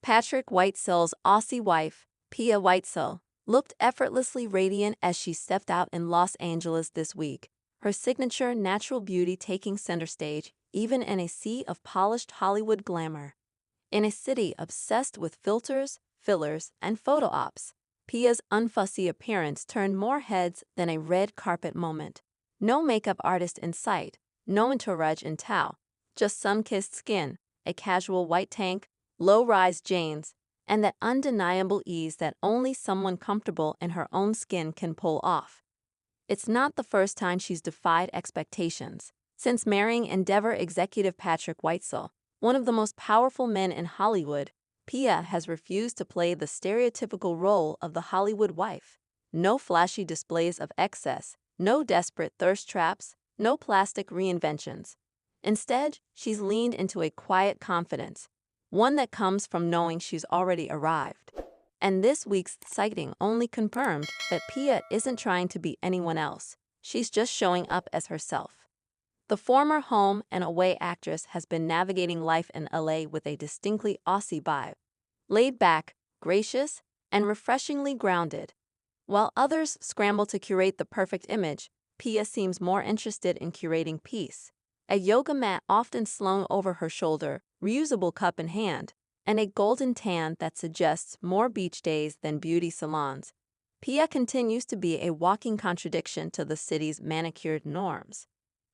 Patrick Whitesell's Aussie wife, Pia Whitesell, looked effortlessly radiant as she stepped out in Los Angeles this week, her signature natural beauty taking center stage even in a sea of polished Hollywood glamour. In a city obsessed with filters, fillers, and photo ops, Pia's unfussy appearance turned more heads than a red carpet moment. No makeup artist in sight, no entourage in tow, just sun-kissed skin, a casual white tank, low-rise jeans, and that undeniable ease that only someone comfortable in her own skin can pull off. It's not the first time she's defied expectations. Since marrying Endeavor executive Patrick Whitesell, one of the most powerful men in Hollywood, Pia has refused to play the stereotypical role of the Hollywood wife. No flashy displays of excess, no desperate thirst traps, no plastic reinventions. Instead, she's leaned into a quiet confidence, one that comes from knowing she's already arrived. And this week's sighting only confirmed that Pia isn't trying to be anyone else. She's just showing up as herself. The former home and away actress has been navigating life in LA with a distinctly Aussie vibe. Laid back, gracious, and refreshingly grounded. While others scramble to curate the perfect image, Pia seems more interested in curating peace. A yoga mat often slung over her shoulder, reusable cup in hand, and a golden tan that suggests more beach days than beauty salons. Pia continues to be a walking contradiction to the city's manicured norms.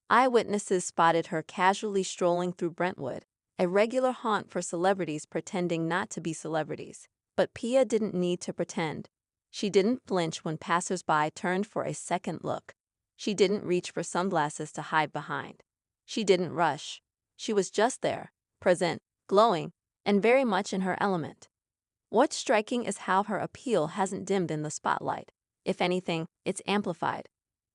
Eyewitnesses spotted her casually strolling through Brentwood, a regular haunt for celebrities pretending not to be celebrities. But Pia didn't need to pretend. She didn't flinch when passers-by turned for a second look. She didn't reach for sunglasses to hide behind. She didn't rush. She was just there, present, glowing, and very much in her element. What's striking is how her appeal hasn't dimmed in the spotlight. If anything, it's amplified.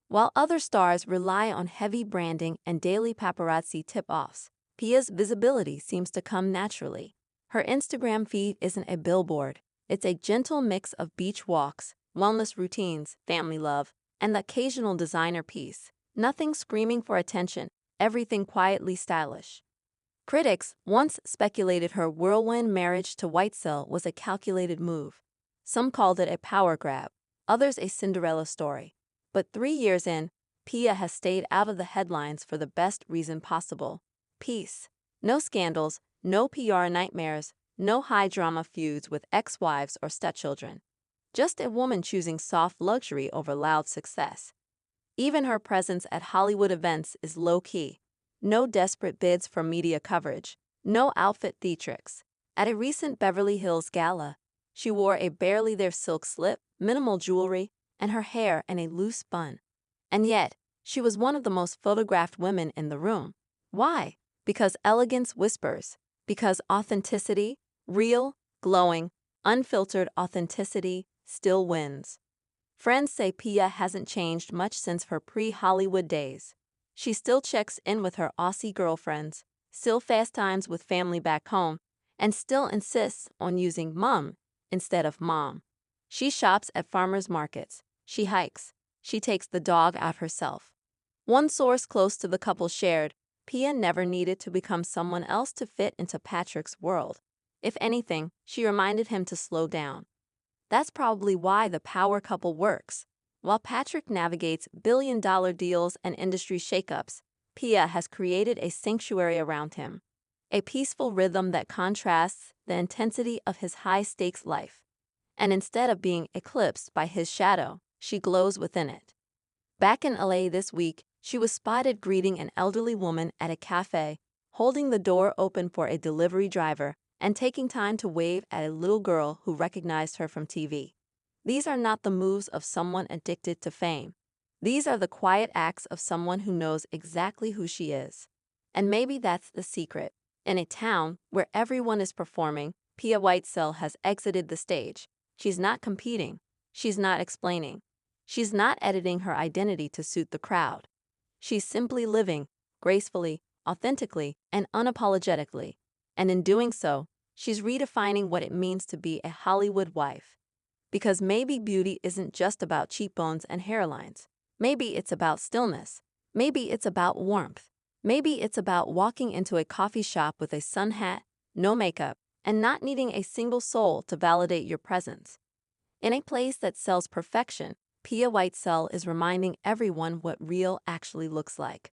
While other stars rely on heavy branding and daily paparazzi tip-offs, Pia's visibility seems to come naturally. Her Instagram feed isn't a billboard. It's a gentle mix of beach walks, wellness routines, family love, and the occasional designer piece. Nothing screaming for attention, everything quietly stylish. Critics once speculated her whirlwind marriage to Whitesell was a calculated move. Some called it a power grab, others a Cinderella story. But 3 years in, Pia has stayed out of the headlines for the best reason possible. Peace. No scandals, no PR nightmares, no high-drama feuds with ex-wives or stepchildren. Just a woman choosing soft luxury over loud success. Even her presence at Hollywood events is low-key. No desperate bids for media coverage, no outfit theatrics. At a recent Beverly Hills gala, she wore a barely there silk slip, minimal jewelry, and her hair in a loose bun. And yet, she was one of the most photographed women in the room. Why? Because elegance whispers. Because authenticity, real, glowing, unfiltered authenticity, still wins. Friends say Pia hasn't changed much since her pre-Hollywood days. She still checks in with her Aussie girlfriends, still FaceTimes with family back home, and still insists on using mum instead of mom. She shops at farmers markets. She hikes. She takes the dog out herself. One source close to the couple shared, Pia never needed to become someone else to fit into Patrick's world. If anything, she reminded him to slow down. That's probably why the power couple works. While Patrick navigates billion-dollar deals and industry shakeups, Pia has created a sanctuary around him. A peaceful rhythm that contrasts the intensity of his high-stakes life. And instead of being eclipsed by his shadow, she glows within it. Back in LA this week, she was spotted greeting an elderly woman at a cafe, holding the door open for a delivery driver, and taking time to wave at a little girl who recognized her from TV. These are not the moves of someone addicted to fame. These are the quiet acts of someone who knows exactly who she is. And maybe that's the secret. In a town where everyone is performing, Pia Whitesell has exited the stage. She's not competing. She's not explaining. She's not editing her identity to suit the crowd. She's simply living, gracefully, authentically, and unapologetically. And in doing so, she's redefining what it means to be a Hollywood wife. Because maybe beauty isn't just about cheekbones and hairlines. Maybe it's about stillness. Maybe it's about warmth. Maybe it's about walking into a coffee shop with a sun hat, no makeup, and not needing a single soul to validate your presence. In a place that sells perfection, Pia Whitesell is reminding everyone what real actually looks like.